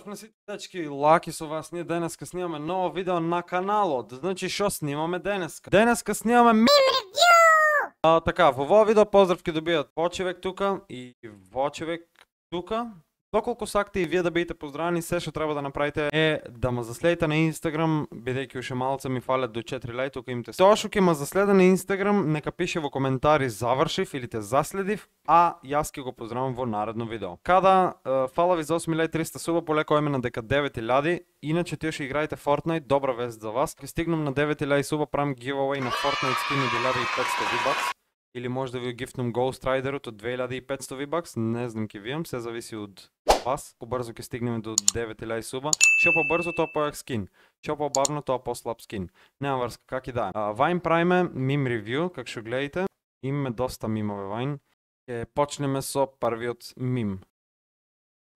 Поздрав на сите дечки, Лаки со вас. Ние денеска снимаме ново видео на каналот. Значи шо снимаме денеска? Денеска снимаме Мим ревју! Така, во овој видео поздрав ќе добијат Почевек тука и Вочевек тука. Доколку сакате и вие да бидете поздравени, се што треба да направите е да ме заследите на Инстаграм, бидејќи уште малце ми фалят до 4 лајка, тука имате. Тоа што ќе ме заследа на Инстаграм, нека пише во коментари завршив или те заследив, а јас ќе го поздравам во наредно видео. Када фала ви за 8300 суба, полеко име на дека 9000, иначе тие што играите Fortnite, добра вест за вас. Ке стигнам на 9000 суба, правам giveaway на Fortnite скин од 1500 V-Bucks. Или може да ви гифтнам Ghost Rider-от од 2500 V-Bucks, не знам ке вијам, се зависи од вас. Побрзо ќе стигнеме до 9000 суба. Што побрзо, тоа појак скин. Што побавно, тоа послаб скин. Нема врска, как и да. Вајн правиме мим ревју, как што гледате. Имаме доста мимове вајн. Ќе почнеме со првиот мим.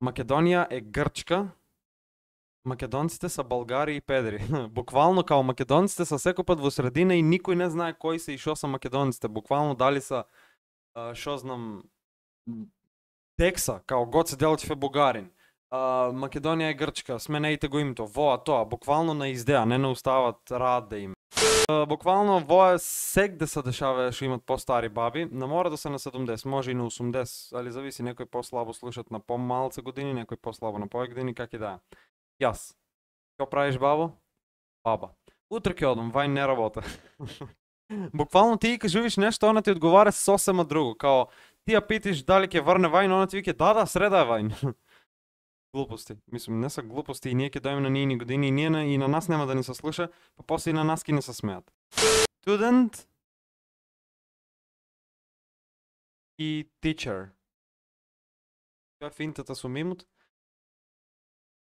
Македонија е Грчка. Македонците са българи и педери. Буквално као македонците са секој пат во средина и никој не знае кои се и шо са македонците. Буквално дали са, шо знам, Текса, као Гоце Делчев е бугарин. Македонија е Грчка, сменејте го името, воа тоа, буквално на издеа, не остават рад да им. Буквално воа сегде се дешава што имат по-стари баби, не мора да се на 70, може и на 80, али зависи, некој по-слабо слушат на по-малце години, некој по-слабо на повеќе години, как и да. Јас. Што правиш, бабо? Баба. Утре ќе одам, вајн не работа. Буквално ти кажувиш нешто, она ти одговара сосема друго, као ти ја питиш дали ќе врне вајн, она ти вике да, среда е вајн. Глупости. Мислам, не са глупости и ние ќе дојдеме на нивни години и ние и на нас нема да ни се слуша, па после и на нас ќе не се смеат. Student и teacher. Тоа е финтата со мимот.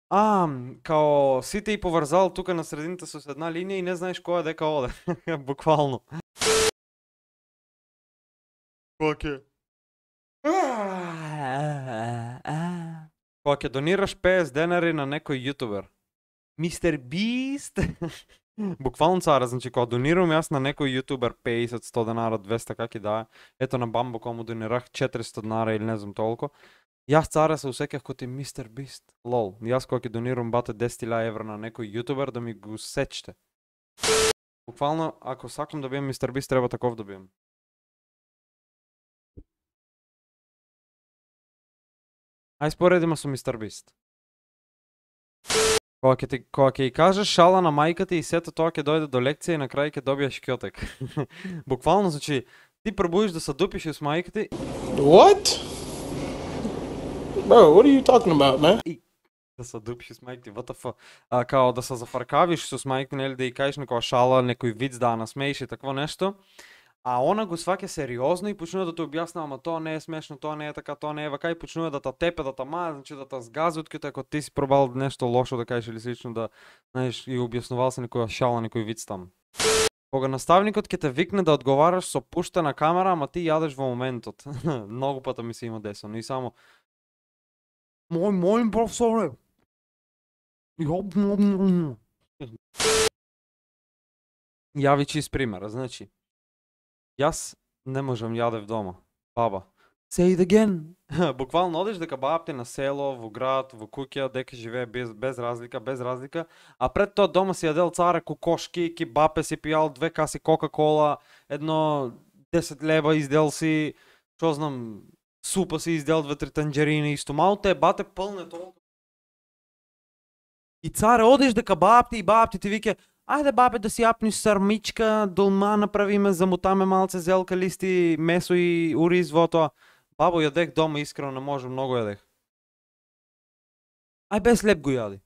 Као сите и поврзал тука на средината со една линија и не знаеш која дека оде. Буквално. Која ќе? Кога ќе донираш 50 денари на некој јутубер. Мистер Бист. Буквално цара, значи кога донирам јас на некој јутубер 50, 100 денара, 200, как и да. Ето на Бамбо кога му донирах 400 денара или не знам толку. Јас цара се усеках кој Мистер Бист. Лол. Јас кога ќе донирам бате 10.000 евра на некој јутубер да ми го сечте. Буквално, ако сакам да бием Мистер Бист, треба таков да бием. Ај споредиме со Мистер Бист. Кога ќе ја кажеш шала на мајката и сето тоа ќе дојде до лекција и на крај ќе добиеш кјотек. Буквално, значи, ти пробуиш да се дупиш с мајката. What? Bro, what are you talking about, man? И да се дупиш с мајката, what the fuck? Као да се зафаркавиш со мајката, нели да ја кажеш некоја шала, некој виц да насмеиш и такво нешто. А она го сваќа сериозно и почнува да те објаснува, ама тоа не е смешно, тоа не е така, тоа не е вака и почнува да те тепе, да те мае, значи да те сгази откако ако ти си пробал нешто лошо да кажеш или слично да, знаеш, и објаснувал се некоја шала, некој виц там. Кога наставникот ќе те викне да одговараш со пуштена камера, ама ти јадеш во моментот. Многу пата ми се има десено и само Мој професоре. Јави чист пример, значи јас не можам јадев дома. Баба. Say it again. Буквално одиш дека бабите на село, во град, во куќа, дека живее без разлика, а пред тоа дома си јадел царе кокошки, кебапе си пијал 2 каси Кока-кола, едно 10 лева издел си, што знам, супа си издел 2-3 танџерини и стомалото е бате пълне толку. И царе одиш дека бабите ти вике ајде бабе да си јапниш сармичка, долма направиме, замотаме малце зелка, листи, месо и уриз во тоа. Бабо, јадех дома, искрено не можам, многу јадех. Ај без леп го јади.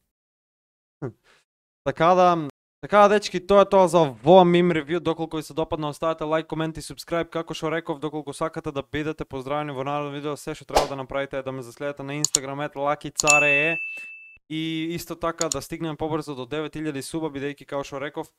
Така да, дечки, тоа е тоа за во мим ревју. Доколку ви се допадна, оставете лайк, комент и субскрайб. Како што реков, доколку сакате да бидете поздравени во наредно видео, се што треба да направите е да ме заследете на Инстаграм @LakiCare. И исто така да стигнеме побрзо до 9000 суба, бидејќи као што реков,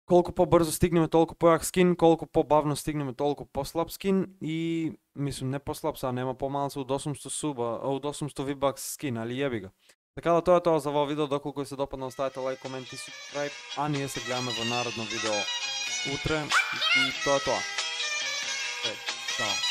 колку побрзо стигнеме толку појак скин, колку побавно стигнеме толку послаб скин и мислам не послаб, са нема помалце од 800 суба, од 800 V-Bucks скин, али јеби го. Така да тоа е тоа за во видео, доколку ви се допадна, оставете лайк, комент и субскрайб, а ние се гледаме во наредно видео утре и тоа е тоа. Чао.